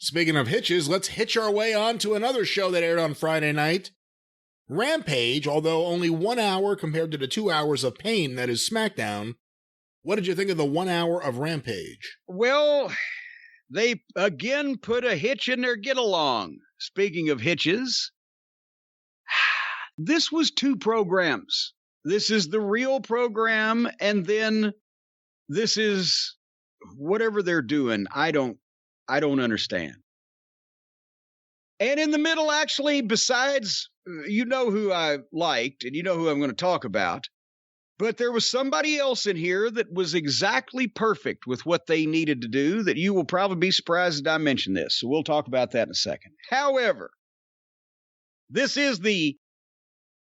Speaking of hitches, let's hitch our way on to another show that aired on Friday night. Rampage, although only 1 hour compared to the 2 hours of pain that is SmackDown. What did you think of the 1 hour of Rampage? Well, they again put a hitch in their get-along. Speaking of hitches, this was 2 programs. This is the real program, and then this is whatever they're doing. I don't understand. And in the middle, actually, besides, you know who I liked, and you know who I'm going to talk about, but there was somebody else in here that was exactly perfect with what they needed to do that you will probably be surprised that I mentioned this. So we'll talk about that in a second. However, this is the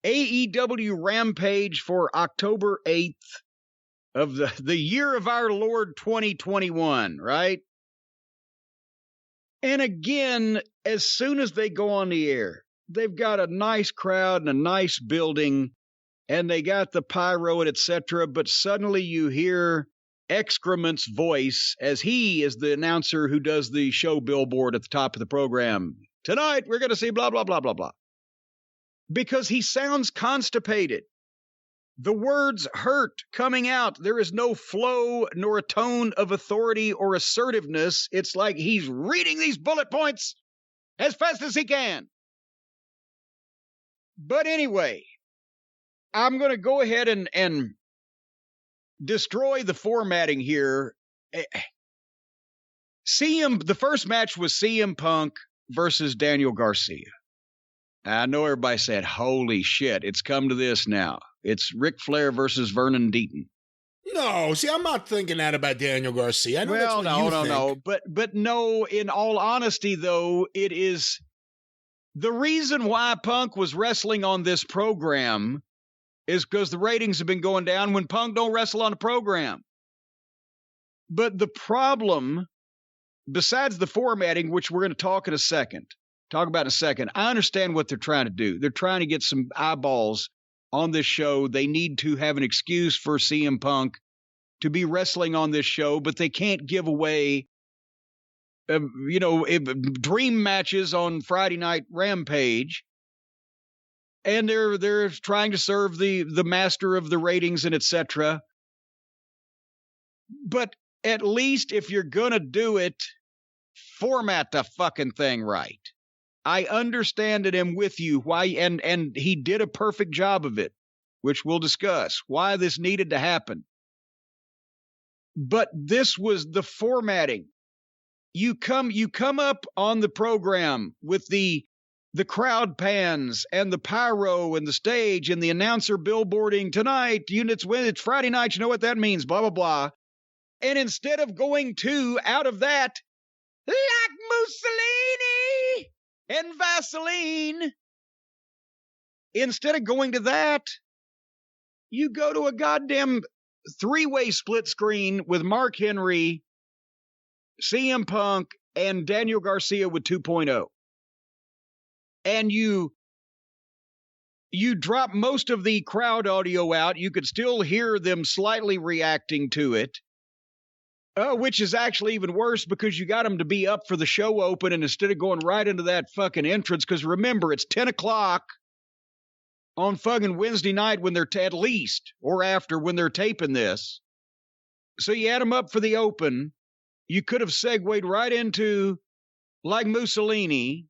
AEW Rampage for October 8th of the year of our Lord 2021, right? And again, as soon as they go on the air, they've got a nice crowd and a nice building, and they got the pyro and etc. But suddenly you hear Excrement's voice as he is the announcer who does the show billboard at the top of the program. Tonight, we're going to see blah, blah, blah, blah, blah. Because he sounds constipated. The words hurt coming out. There is no flow nor a tone of authority or assertiveness. It's like he's reading these bullet points as fast as he can. But anyway, I'm going to go ahead and destroy the formatting here. The first match was CM Punk versus Daniel Garcia. I know everybody said, holy shit, it's come to this now. It's Ric Flair versus Vernon Deaton. No, see, I'm not thinking that about Daniel Garcia. I know that's what you think. No. But no, in all honesty, though, it is the reason why Punk was wrestling on this program is because the ratings have been going down when Punk don't wrestle on a program. But the problem, besides the formatting, which we're going to talk about in a second, I understand what they're trying to do. They're trying to get some eyeballs on this show. They need to have an excuse for CM Punk to be wrestling on this show, but they can't give away, dream matches on Friday Night Rampage. And they're trying to serve the master of the ratings and etc. But at least if you're gonna do it, format the fucking thing right. I understand and am with you why, and he did a perfect job of it, which we'll discuss, why this needed to happen. But this was the formatting. You come up on the program with the crowd pans and the pyro and the stage and the announcer billboarding tonight, units when it's Friday night, you know what that means, blah, blah, blah. And instead of going out of that, like Mussolini and Vaseline, instead of going to that, you go to a goddamn 3-way split screen with Mark Henry, CM Punk, and Daniel Garcia with 2.0. And you drop most of the crowd audio out. You could still hear them slightly reacting to it, which is actually even worse because you got them to be up for the show open, and instead of going right into that fucking entrance, because remember, it's 10 o'clock on fucking Wednesday night when they're at least, or after when they're taping this. So you had them up for the open. You could have segued right into like Mussolini,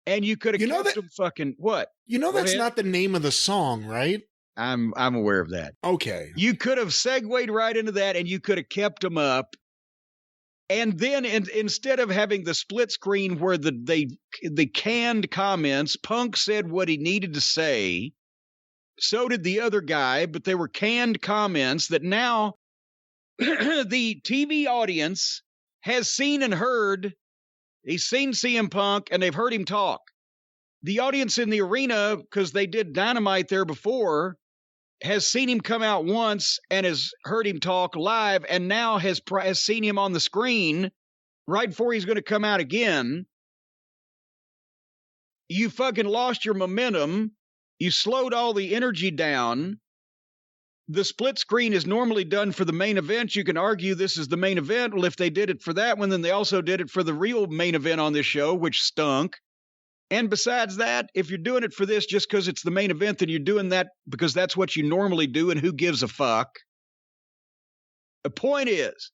and you could have kept them fucking what? You know that's not the name of the song, right? I'm aware of that. Okay. You could have segued right into that, and you could have kept them up. And then instead of having the split screen where the canned comments, Punk said what he needed to say. So did the other guy, but they were canned comments that now the TV audience has seen and heard. He's seen CM Punk, and they've heard him talk. The audience in the arena, because they did Dynamite there before, has seen him come out once and has heard him talk live, and now has seen him on the screen right before he's going to come out again. You fucking lost your momentum. You slowed all the energy down. the split screen is normally done for the main event. You can argue this is the main event. Well, if they did it for that one, then they also did it for the real main event on this show, which stunk. And besides that, if you're doing it for this just because it's the main event, then you're doing that because that's what you normally do, and who gives a fuck? The point is,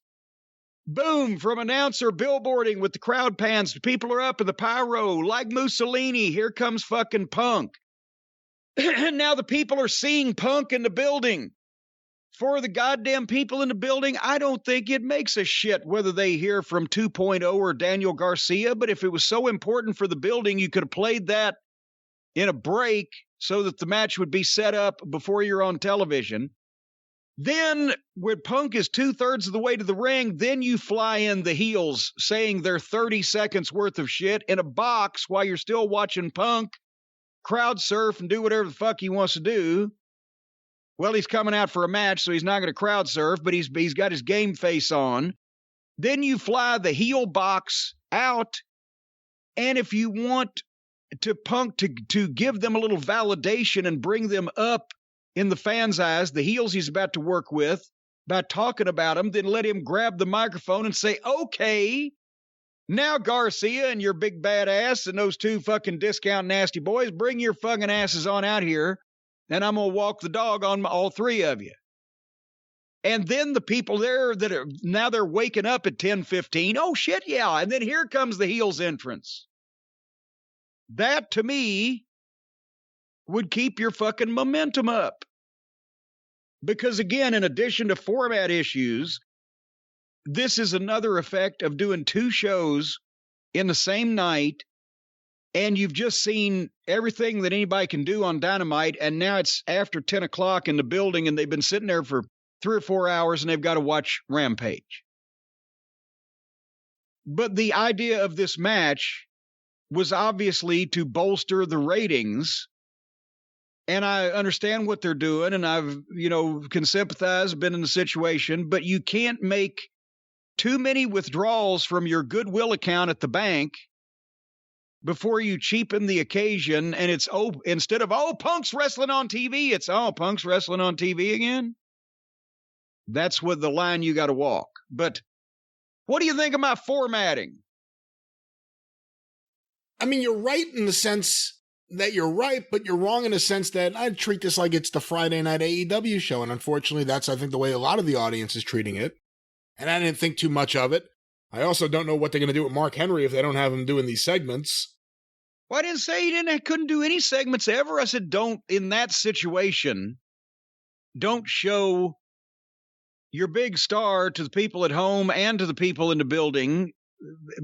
boom, from announcer billboarding with the crowd pans, people are up in the pyro, like Mussolini, here comes fucking Punk. Now the people are seeing Punk in the building. For the goddamn people in the building, I don't think it makes a shit whether they hear from 2.0 or Daniel Garcia, but if it was so important for the building, you could have played that in a break so that the match would be set up before you're on television. Then, when Punk is 2/3 of the way to the ring, then you fly in the heels saying they're 30 seconds worth of shit in a box while you're still watching Punk crowd surf and do whatever the fuck he wants to do. Well, he's coming out for a match, so he's not going to crowd surf, but he's got his game face on. Then you fly the heel box out, and if you want to Punk to give them a little validation and bring them up in the fans' eyes, the heels he's about to work with, by talking about them, then let him grab the microphone and say, okay, now Garcia and your big bad ass and those two fucking discount nasty boys, bring your fucking asses on out here, and I'm going to walk the dog on all three of you. And then the people there that are, now they're waking up at 10:15. Oh, shit, yeah. And then here comes the heels entrance. That, to me, would keep your fucking momentum up. Because, again, in addition to format issues, this is another effect of doing two shows in the same night, and you've just seen everything that anybody can do on Dynamite, and now it's after 10 o'clock in the building, and they've been sitting there for 3 or 4 hours, and they've got to watch Rampage. But the idea of this match was obviously to bolster the ratings, and I understand what they're doing, and I've, can sympathize, been in the situation, but you can't make too many withdrawals from your Goodwill account at the bank before you cheapen the occasion, and it's, instead of, Punk's wrestling on TV, it's, Punk's wrestling on TV again? That's what the line you got to walk. But what do you think of my formatting? I mean, you're right in the sense that you're right, but you're wrong in the sense that I treat this like it's the Friday night AEW show, and unfortunately, that's, I think, the way a lot of the audience is treating it, and I didn't think too much of it. I also don't know what they're going to do with Mark Henry if they don't have him doing these segments. Well, I didn't say he couldn't do any segments ever. I said, don't, in that situation, don't show your big star to the people at home and to the people in the building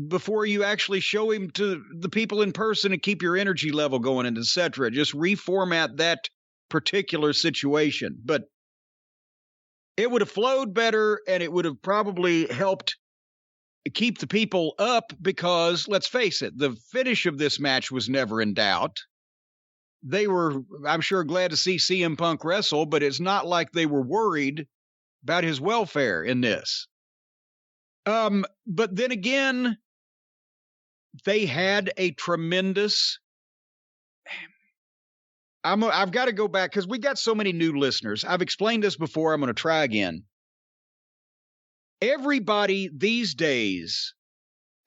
before you actually show him to the people in person and keep your energy level going, and etc. Just reformat that particular situation. But it would have flowed better, and it would have probably helped keep the people up because, let's face it, the finish of this match was never in doubt. They were, I'm sure, glad to see CM Punk wrestle, but it's not like they were worried about his welfare in this. But then again, they had a tremendous... I've got to go back because we got so many new listeners. I've explained this before. I'm going to try again. Everybody these days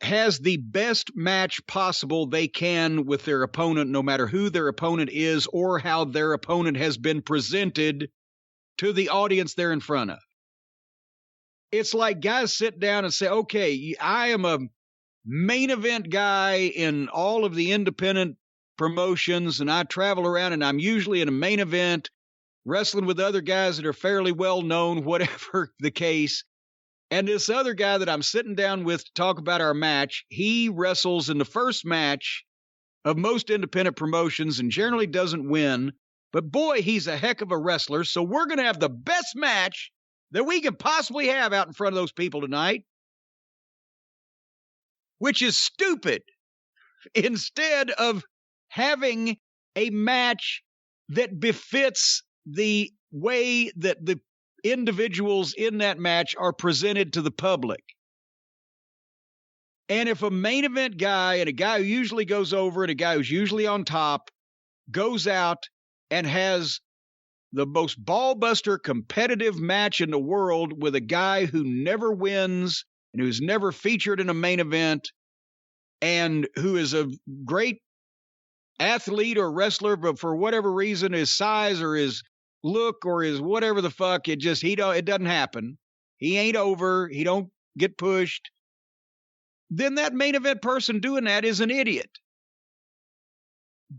has the best match possible they can with their opponent, no matter who their opponent is or how their opponent has been presented to the audience they're in front of. It's like guys sit down and say, okay, I am a main event guy in all of the independent promotions, and I travel around, and I'm usually in a main event wrestling with other guys that are fairly well known, whatever the case. And this other guy that I'm sitting down with to talk about our match, he wrestles in the first match of most independent promotions and generally doesn't win. But boy, he's a heck of a wrestler. So we're going to have the best match that we can possibly have out in front of those people tonight, which is stupid. Instead of having a match that befits the way that the individuals in that match are presented to the public. And if a main event guy and a guy who usually goes over and a guy who's usually on top goes out and has the most ball-buster competitive match in the world with a guy who never wins and who's never featured in a main event and who is a great athlete or wrestler, but for whatever reason, his size or his look or his whatever the fuck, it doesn't happen. He ain't over. He don't get pushed. Then that main event person doing that is an idiot.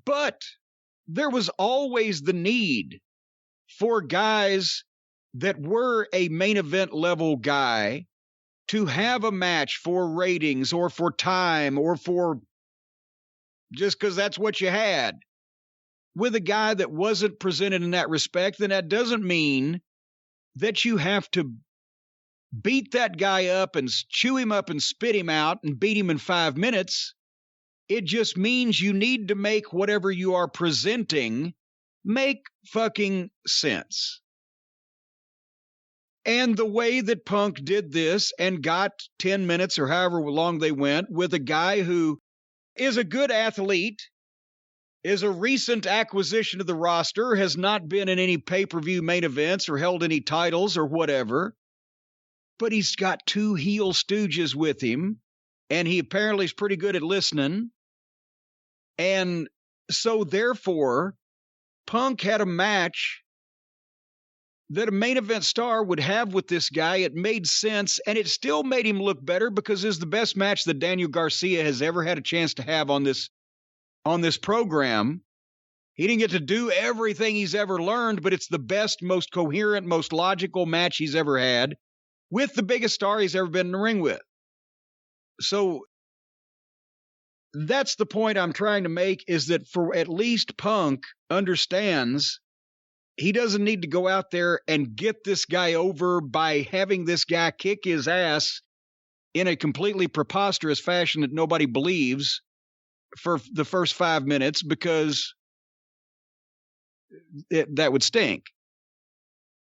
But there was always the need for guys that were a main event level guy to have a match for ratings or for time or for just because that's what you had with a guy that wasn't presented in that respect. Then that doesn't mean that you have to beat that guy up and chew him up and spit him out and beat him in 5 minutes. It just means you need to make whatever you are presenting make fucking sense. And the way that Punk did this and got 10 minutes or however long they went with a guy who is a good athlete, is a recent acquisition of the roster, has not been in any pay-per-view main events or held any titles or whatever, but he's got 2 heel stooges with him, and he apparently is pretty good at listening. And so therefore, Punk had a match that a main event star would have with this guy. It made sense, and it still made him look better because it's the best match that Daniel Garcia has ever had a chance to have on this program. He didn't get to do everything he's ever learned, but it's the best, most coherent, most logical match he's ever had with the biggest star he's ever been in the ring with. So that's the point I'm trying to make, is that for at least Punk understands he doesn't need to go out there and get this guy over by having this guy kick his ass in a completely preposterous fashion that nobody believes for the first 5 minutes, because that would stink.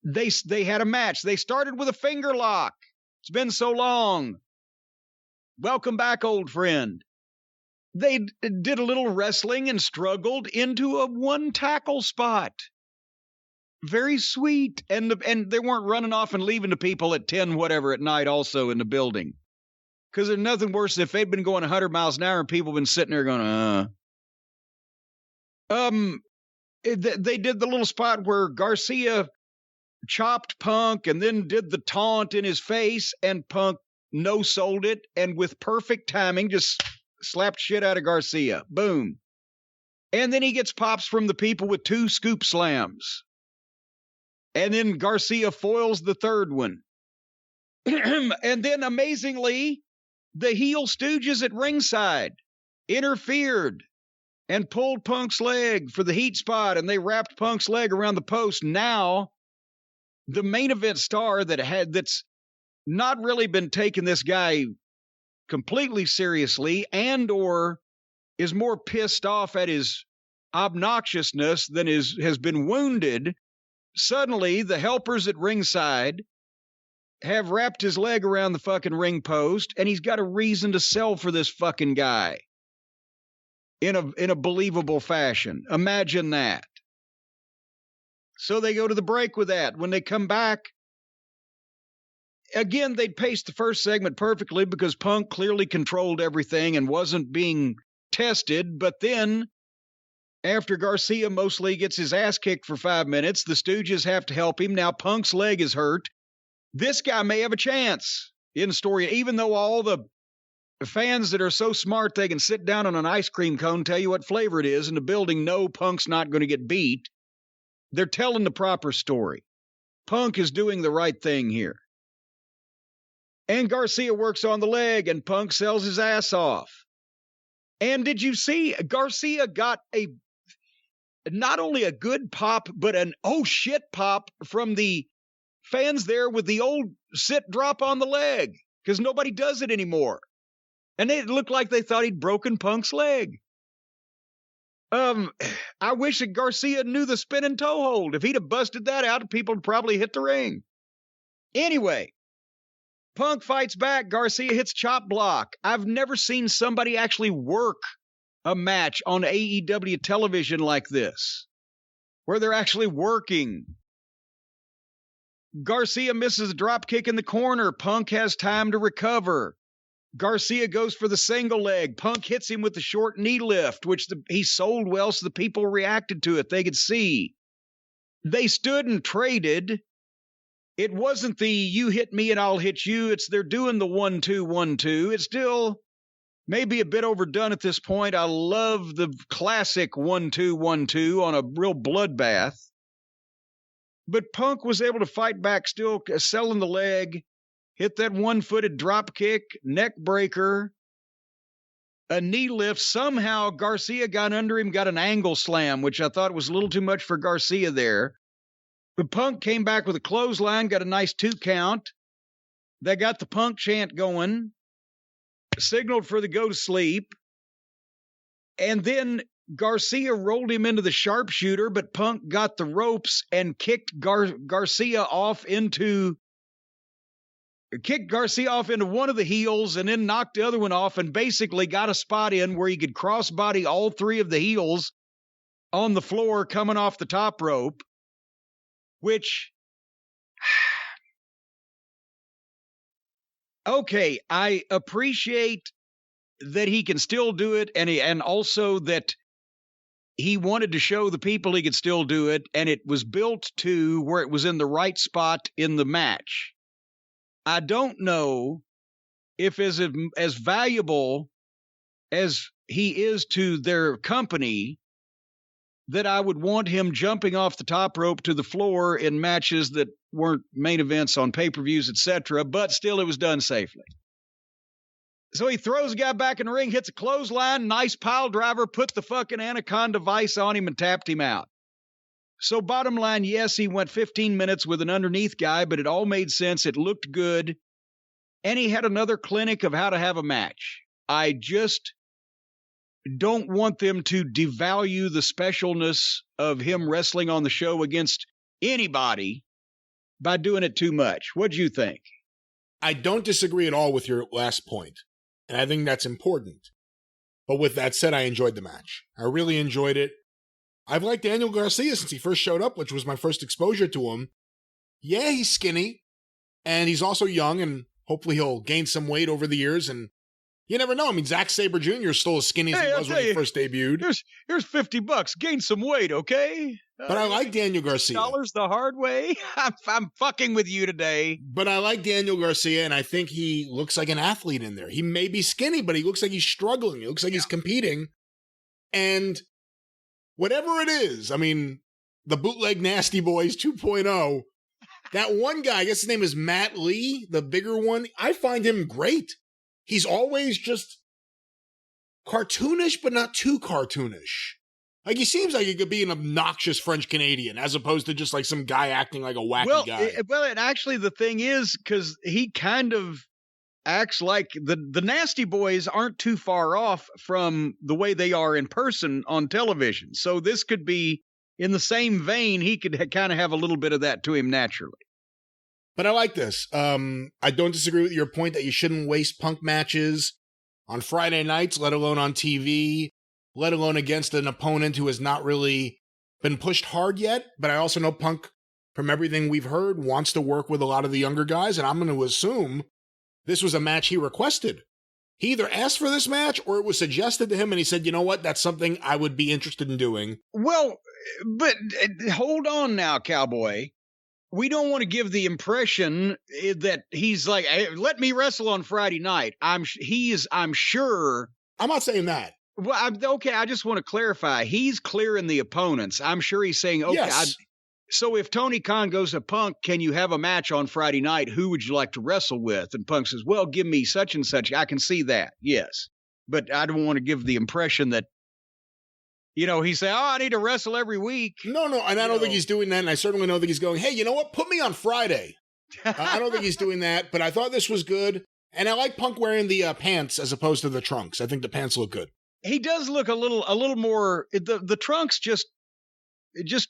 They had a match. They started with a finger lock. It's been so long. Welcome back, old friend. They did a little wrestling and struggled into a 1 tackle spot. Very sweet. And they weren't running off and leaving the people at 10 whatever at night also in the building. Because there's nothing worse if they'd been going 100 miles an hour and people been sitting there going, They did the little spot where Garcia chopped Punk and then did the taunt in his face, and Punk no-sold it, and with perfect timing just slapped shit out of Garcia. Boom. And then he gets pops from the people with 2 scoop slams. And then Garcia foils the 3rd one. And then amazingly, the heel stooges at ringside interfered and pulled Punk's leg for the heat spot, and they wrapped Punk's leg around the post. Now, the main event star that's not really been taking this guy completely seriously and or is more pissed off at his obnoxiousness than has been wounded, suddenly the helpers at ringside have wrapped his leg around the fucking ring post, and he's got a reason to sell for this fucking guy in a believable fashion. Imagine that. So they go to the break with that. When they come back, again, they'd paced the first segment perfectly because Punk clearly controlled everything and wasn't being tested. But then, after Garcia mostly gets his ass kicked for 5 minutes, the Stooges have to help him. Now Punk's leg is hurt. This guy may have a chance in story, even though all the fans that are so smart they can sit down on an ice cream cone, tell you what flavor it is in the building, know Punk's not going to get beat. They're telling the proper story. Punk is doing the right thing here. And Garcia works on the leg, and Punk sells his ass off. And did you see Garcia got not only a good pop, but an oh shit pop from the fans there with the old sit drop on the leg, because nobody does it anymore. And it looked like they thought he'd broken Punk's leg. I wish that Garcia knew the spinning toe hold. If he'd have busted that out, people would probably hit the ring. Anyway, Punk fights back. Garcia hits chop block. I've never seen somebody actually work a match on AEW television like this. where they're actually working. Garcia misses a drop kick in the corner. Punk has time to recover. Garcia goes for the single leg. Punk hits him with the short knee lift, which he sold well, so the people reacted to it. They could see. They stood and traded. It wasn't the you hit me and I'll hit you. It's they're doing the 1-2, 1-2. It's still maybe a bit overdone at this point. I love the classic 1-2, 1-2 on a real bloodbath. But Punk was able to fight back, still selling the leg, hit that one-footed drop kick, neck breaker, a knee lift. Somehow Garcia got under him, got an angle slam, which I thought was a little too much for Garcia there. But Punk came back with a clothesline, got a nice 2 count. They got the Punk chant going, signaled for the go to sleep. And then Garcia rolled him into the sharpshooter, but Punk got the ropes and kicked Garcia off into one of the heels and then knocked the other one off and basically got a spot in where he could crossbody all 3 of the heels on the floor coming off the top rope, which, okay, I appreciate that he can still do it, and also that he wanted to show the people he could still do it, and it was built to where it was in the right spot in the match. I don't know if as valuable as he is to their company, that I would want him jumping off the top rope to the floor in matches that weren't main events on pay-per-views, etc., but still it was done safely. So he throws the guy back in the ring, hits a clothesline, nice pile driver, put the fucking Anaconda Vice on him and tapped him out. So bottom line, yes, he went 15 minutes with an underneath guy, but it all made sense. It looked good. And he had another clinic of how to have a match. I just don't want them to devalue the specialness of him wrestling on the show against anybody by doing it too much. What do you think? I don't disagree at all with your last point, and I think that's important. But with that said, I enjoyed the match. I really enjoyed it. I've liked Daniel Garcia since he first showed up, which was my first exposure to him. Yeah, he's skinny, and he's also young, and hopefully he'll gain some weight over the years, and you never know. I mean, Zack Sabre Jr. is still as skinny as he was when he first debuted. Here's $50. Gain some weight, okay? But I like Daniel Garcia. $50 the hard way? I'm fucking with you today. But I like Daniel Garcia, and I think he looks like an athlete in there. He may be skinny, but he looks like he's struggling. He looks like he's competing. And whatever it is, I mean, the Bootleg Nasty Boys 2.0, that one guy, I guess his name is Matt Lee, the bigger one, I find him great. He's always just cartoonish, but not too cartoonish. Like, he seems like he could be an obnoxious French Canadian, as opposed to just like some guy acting like a wacky guy. And actually the thing is, because he kind of acts like the Nasty Boys aren't too far off from the way they are in person on television. So this could be in the same vein. He could kind of have a little bit of that to him naturally. But I like this. I don't disagree with your point that you shouldn't waste Punk matches on Friday nights, let alone on TV, let alone against an opponent who has not really been pushed hard yet. But I also know Punk, from everything we've heard, wants to work with a lot of the younger guys, and I'm going to assume this was a match he requested. He either asked for this match or it was suggested to him, and he said, you know what, that's something I would be interested in doing. Well, but hold on now, Cowboy. We don't want to give the impression that he's like, hey, let me wrestle on Friday night. I'm sure. I'm not saying that. Well, okay, I just want to clarify. He's clearing the opponents. I'm sure he's saying, okay, yes. So if Tony Khan goes to Punk, can you have a match on Friday night? Who would you like to wrestle with? And Punk says, well, give me such and such. I can see that, yes. But I don't want to give the impression that, he's saying, I need to wrestle every week. No, and I don't think he's doing that, and I certainly don't think he's going, hey, you know what, put me on Friday. I don't think he's doing that, but I thought this was good, and I like Punk wearing the pants as opposed to the trunks. I think the pants look good. He does look a little more, the trunks just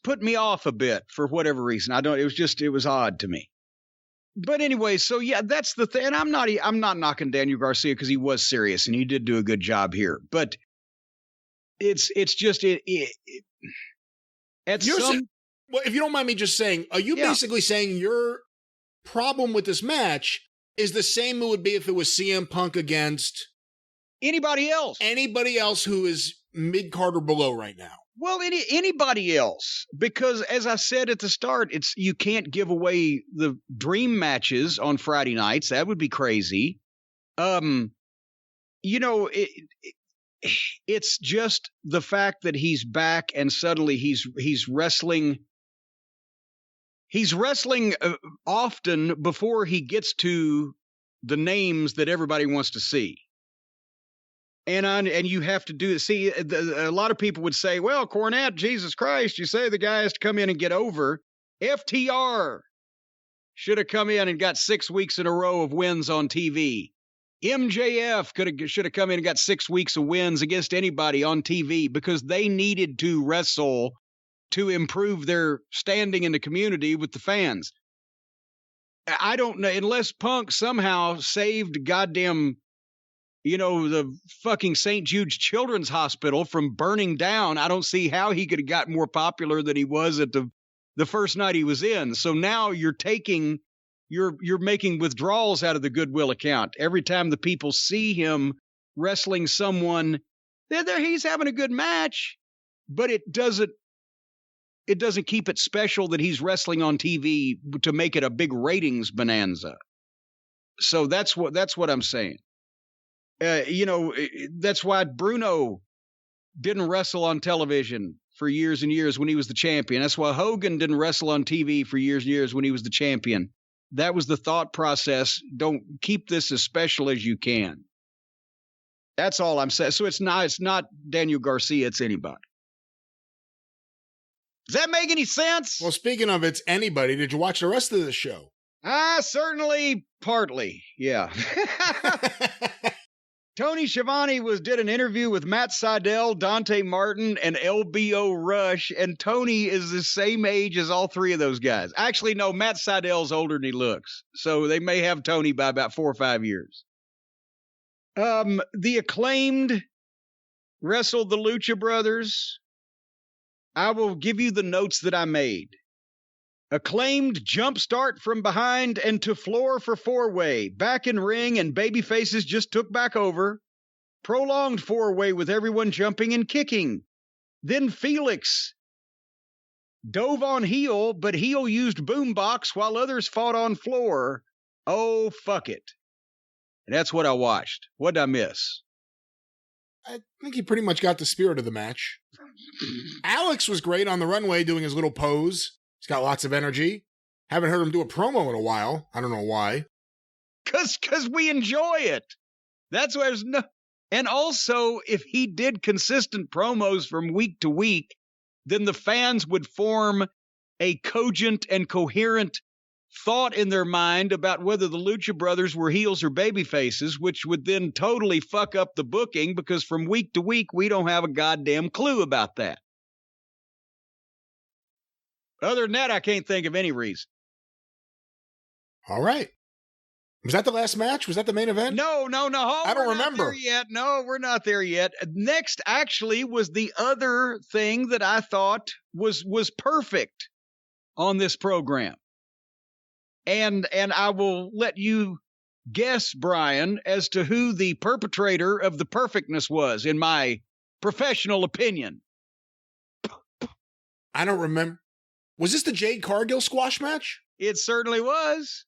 put me off a bit for whatever reason. It was odd to me. But anyway, so yeah, that's the thing. And I'm not knocking Daniel Garcia because he was serious and he did do a good job here. But it's just at some Well, if you don't mind me just saying, are you basically saying your problem with this match is the same it would be if it was CM Punk against anybody else? Anybody else who is mid-card or below right now? Well, anybody else, because as I said at the start, you can't give away the dream matches on Friday nights. That would be crazy. It's just the fact that he's back and suddenly he's wrestling. He's wrestling often before he gets to the names that everybody wants to see. And you have to do it. See, a lot of people would say, well, Cornette, Jesus Christ, you say the guy has to come in and get over. FTR should have come in and got 6 weeks in a row of wins on TV. MJF should have come in and got 6 weeks of wins against anybody on TV because they needed to wrestle to improve their standing in the community with the fans. I don't know, unless Punk somehow saved goddamn, the fucking St. Jude's Children's Hospital from burning down. I don't see how he could have got more popular than he was at the first night he was in. So now you're making withdrawals out of the Goodwill account. Every time the people see him wrestling someone, he's having a good match, but it doesn't keep it special that he's wrestling on TV to make it a big ratings bonanza. So that's what I'm saying. That's why Bruno didn't wrestle on television for years and years when he was the champion. That's why Hogan didn't wrestle on TV for years and years when he was the champion. That was the thought process. Don't keep this as special as you can. That's all I'm saying. So it's not Daniel Garcia, it's anybody. Does that make any sense? Well, speaking of it's anybody, did you watch the rest of the show? Certainly, partly, yeah. Tony Schiavone did an interview with Matt Sydal, Dante Martin, and LBO Rush, and Tony is the same age as all three of those guys. Actually, no, Matt Sydal's older than he looks, so they may have Tony by about 4 or 5 years. The Acclaimed wrestled the Lucha Brothers. I will give you the notes that I made. Acclaimed jump start from behind and to floor for four-way. Back in ring and babyfaces just took back over. Prolonged four-way with everyone jumping and kicking. Then Felix dove on heel, but heel used boombox while others fought on floor. Oh, fuck it. And that's what I watched. What did I miss? I think he pretty much got the spirit of the match. Alex was great on the runway doing his little pose. He's got lots of energy. Haven't heard him do a promo in a while. I don't know why. Cause we enjoy it. That's why there's no. And also, if he did consistent promos from week to week, then the fans would form a cogent and coherent thought in their mind about whether the Lucha Brothers were heels or baby faces, which would then totally fuck up the booking because from week to week, we don't have a goddamn clue about that. Other than that, I can't think of any reason. All right. Was that the last match? Was that the main event? No. I don't remember. No, we're not there yet. Next, actually, was the other thing that I thought was perfect on this program. And I will let you guess, Brian, as to who the perpetrator of the perfectness was, in my professional opinion. I don't remember. Was this the Jade Cargill squash match? It certainly was.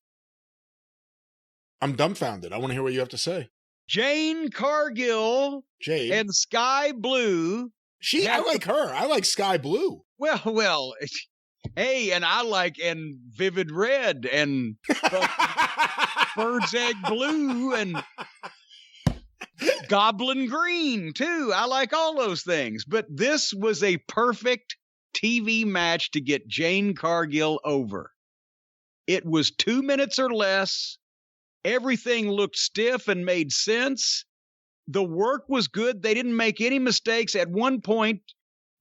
I'm dumbfounded. I want to hear what you have to say. Jane Cargill Jade. And Sky Blue. I like her. I like Sky Blue. Well, hey, and I like and Vivid Red and Bird's Egg Blue and Goblin Green, too. I like all those things. But this was a perfect TV match to get Jane Cargill over. It was 2 minutes or less. Everything looked stiff and made sense. The work was good. They didn't make any mistakes. At one point,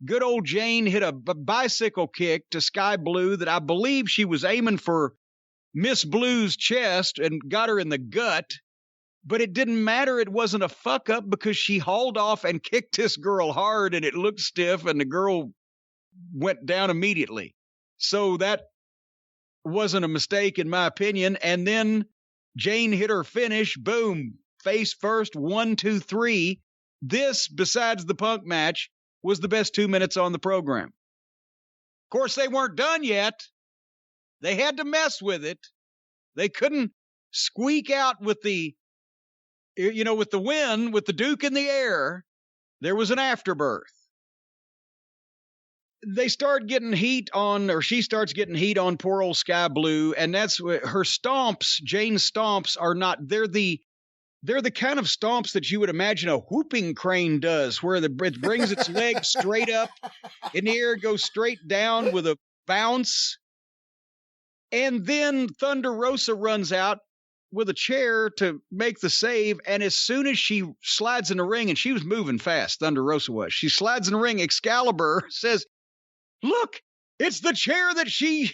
good old Jane hit a bicycle kick to Sky Blue that I believe she was aiming for Miss Blue's chest and got her in the gut. But it didn't matter. It wasn't a fuck up because she hauled off and kicked this girl hard and it looked stiff and the girl went down immediately. So that wasn't a mistake, in my opinion. And then Jane hit her finish. Boom. Face first. 1, 2, 3. This, besides the Punk match, was the best 2 minutes on the program. Of course, they weren't done yet. They had to mess with it. They couldn't squeak out with the win, with the Duke in the air. There was an afterbirth. They start getting heat on, or she starts getting heat on poor old Sky Blue, and that's her stomps. Jane's stomps are not, they're the kind of stomps that you would imagine a whooping crane does, where it brings its leg straight up in the air, goes straight down with a bounce. And then Thunder Rosa runs out with a chair to make the save. And as soon as she slides in the ring, and she was moving fast, Thunder Rosa was, she slides in the ring, Excalibur says, "Look, it's the chair that she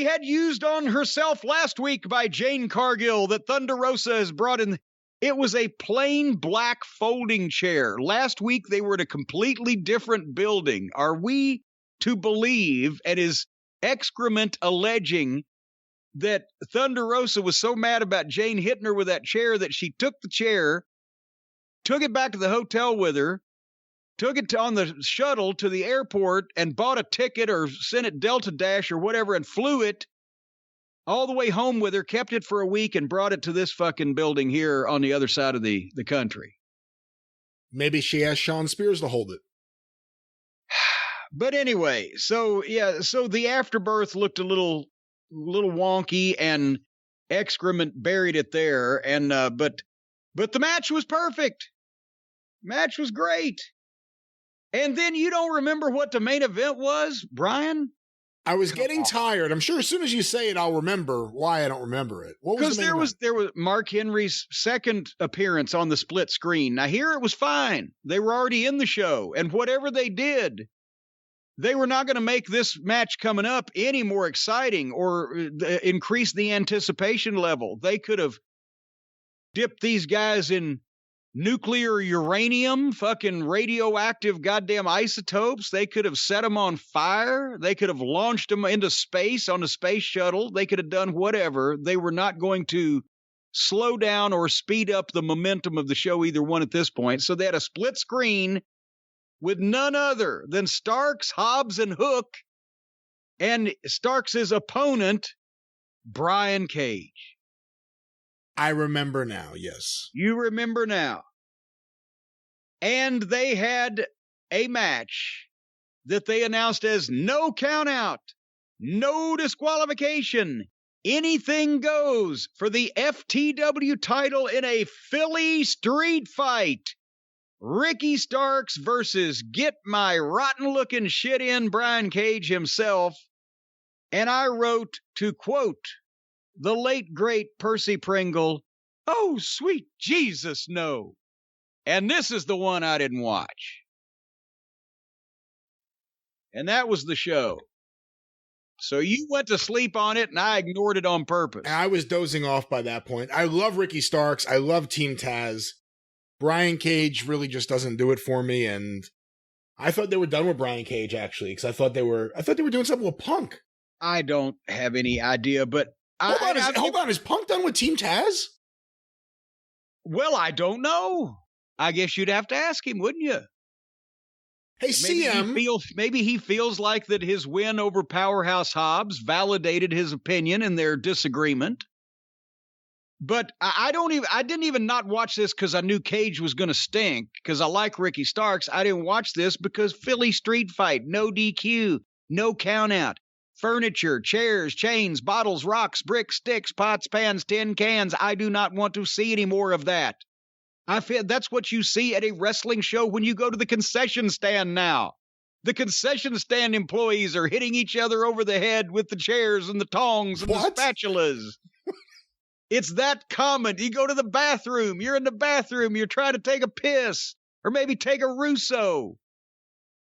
had used on herself last week by Jane Cargill that Thunder Rosa has brought in." It was a plain black folding chair. Last week, they were at a completely different building. Are we to believe, and is excrement alleging, that Thunder Rosa was so mad about Jane hitting her with that chair that she took the chair, took it back to the hotel with her, took it on the shuttle to the airport and bought a ticket or sent it Delta Dash or whatever and flew it all the way home with her, kept it for a week, and brought it to this fucking building here on the other side of the country? Maybe she asked Sean Spears to hold it. But anyway, so the afterbirth looked a little wonky, and excrement buried it there. And but the match was perfect. Match was great. And then you don't remember what the main event was, Brian? I was getting tired. I'm sure as soon as you say it, I'll remember why I don't remember it. What was the main event? There was Mark Henry's second appearance on the split screen. Now here it was fine. They were already in the show, and whatever they did, they were not going to make this match coming up any more exciting or increase the anticipation level. They could have dipped these guys in nuclear uranium, fucking radioactive goddamn isotopes. They could have set them on fire. They could have launched them into space on a space shuttle. They could have done whatever. They were not going to slow down or speed up the momentum of the show, either one at this point. So they had a split screen with none other than Starks, Hobbs, and Hook, and Starks' opponent, Brian Cage. I remember now, yes. You remember now. And they had a match that they announced as no count out, no disqualification, anything goes for the FTW title in a Philly street fight. Ricky Starks versus get my rotten looking shit in Brian Cage himself. And I wrote, to quote the late great Percy Pringle, "Oh, sweet Jesus, no." And this is the one I didn't watch. And that was the show. So you went to sleep on it, and I ignored it on purpose. I was dozing off by that point. I love Ricky Starks. I love Team Taz. Brian Cage really just doesn't do it for me, and I thought they were done with Brian Cage, actually, because I thought they were doing something with Punk. I don't have any idea, but Hold on, is Punk done with Team Taz? Well, I don't know. I guess you'd have to ask him, wouldn't you? Hey, CM. Maybe he feels like that his win over Powerhouse Hobbs validated his opinion in their disagreement. But I didn't even not watch this because I knew Cage was going to stink, because I like Ricky Starks. I didn't watch this because Philly street fight, no DQ, no count out. Furniture, chairs, chains, bottles, rocks, bricks, sticks, pots, pans, tin cans. I do not want to see any more of that. I feel that's what you see at a wrestling show when you go to the concession stand now. The concession stand employees are hitting each other over the head with the chairs and the tongs and the spatulas. It's that common. You go to the bathroom. You're in the bathroom. You're trying to take a piss or maybe take a Russo.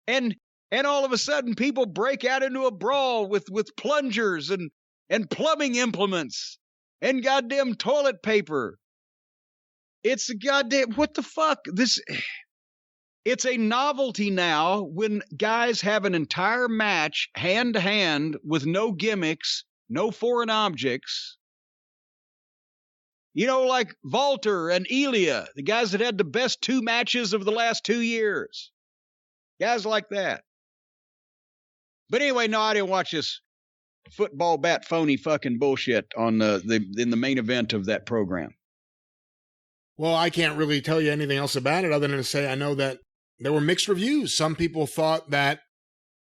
And all of a sudden, people break out into a brawl with plungers and plumbing implements and goddamn toilet paper. It's a goddamn, what the fuck? It's a novelty now when guys have an entire match hand to hand with no gimmicks, no foreign objects. You know, like Walter and Elia, the guys that had the best 2 matches of the last 2 years. Guys like that. But anyway, no, I didn't watch this football bat phony fucking bullshit on in the main event of that program. Well, I can't really tell you anything else about it other than to say I know that there were mixed reviews. Some people thought that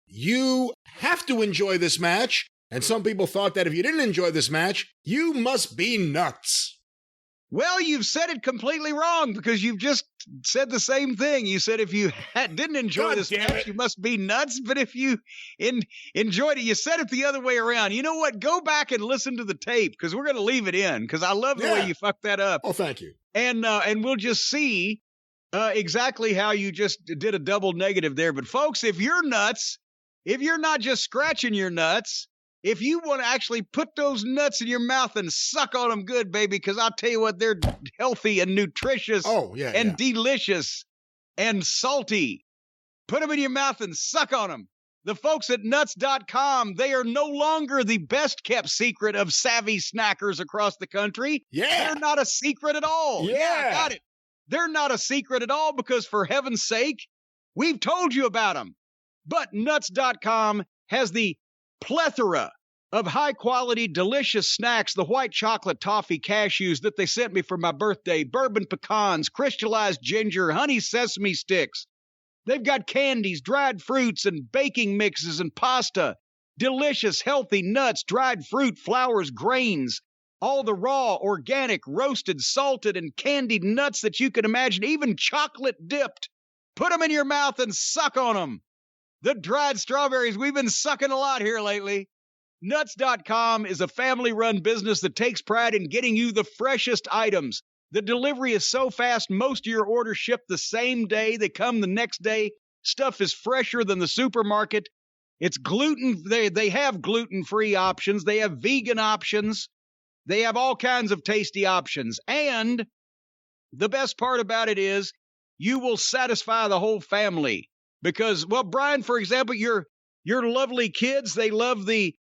you have to enjoy this match, and some people thought that if you didn't enjoy this match, you must be nuts. Well, you've said it completely wrong because you've just said the same thing. You said if you didn't enjoy this match, you must be nuts. But if you enjoyed it, you said it the other way around. You know what? Go back and listen to the tape because we're going to leave it in because I love the way you fucked that up. Oh, thank you. And we'll just see exactly how you just did a double negative there. But folks, if you're nuts, if you're not just scratching your nuts, if you want to actually put those nuts in your mouth and suck on them good, baby, because I'll tell you what, they're healthy and nutritious and delicious and salty. Put them in your mouth and suck on them. The folks at nuts.com, they are no longer the best kept secret of savvy snackers across the country. Yeah. They're not a secret at all. Yeah. Got it. They're not a secret at all because for heaven's sake, we've told you about them. But nuts.com has the plethora of high-quality, delicious snacks, the white chocolate toffee cashews that they sent me for my birthday, bourbon pecans, crystallized ginger, honey sesame sticks. They've got candies, dried fruits, and baking mixes and pasta, delicious, healthy nuts, dried fruit, flours, grains, all the raw, organic, roasted, salted, and candied nuts that you can imagine, even chocolate-dipped. Put them in your mouth and suck on them. The dried strawberries, we've been sucking a lot here lately. Nuts.com is a family-run business that takes pride in getting you the freshest items. The delivery is so fast, most of your orders ship the same day. They come the next day. Stuff is fresher than the supermarket. It's gluten. They have gluten-free options. They have vegan options. They have all kinds of tasty options. And the best part about it is you will satisfy the whole family. Because, well, Brian, for example, your lovely kids, they love the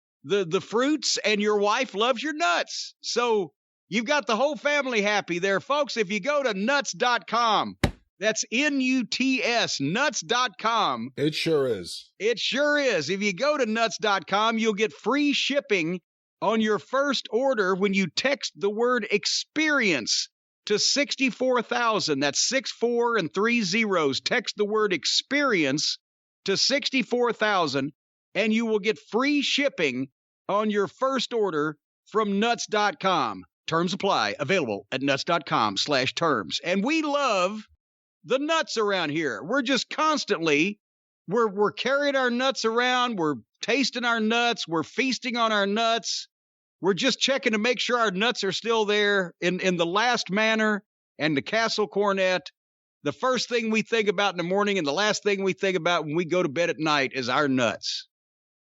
fruits, and your wife loves your nuts. So you've got the whole family happy there, folks. If you go to nuts.com, that's N-U-T-S, nuts.com. It sure is. It sure is. If you go to nuts.com, you'll get free shipping on your first order when you text the word experience to 64,000. That's 64 and 3 zeros. Text the word experience to 64,000, and you will get free shipping on your first order from nuts.com. Terms apply. Available at nuts.com/terms. And we love the nuts around here. We're just constantly, we're carrying our nuts around. We're tasting our nuts. We're feasting on our nuts. We're just checking to make sure our nuts are still there in the Last Manor and the Castle Cornette. The first thing we think about in the morning and the last thing we think about when we go to bed at night is our nuts.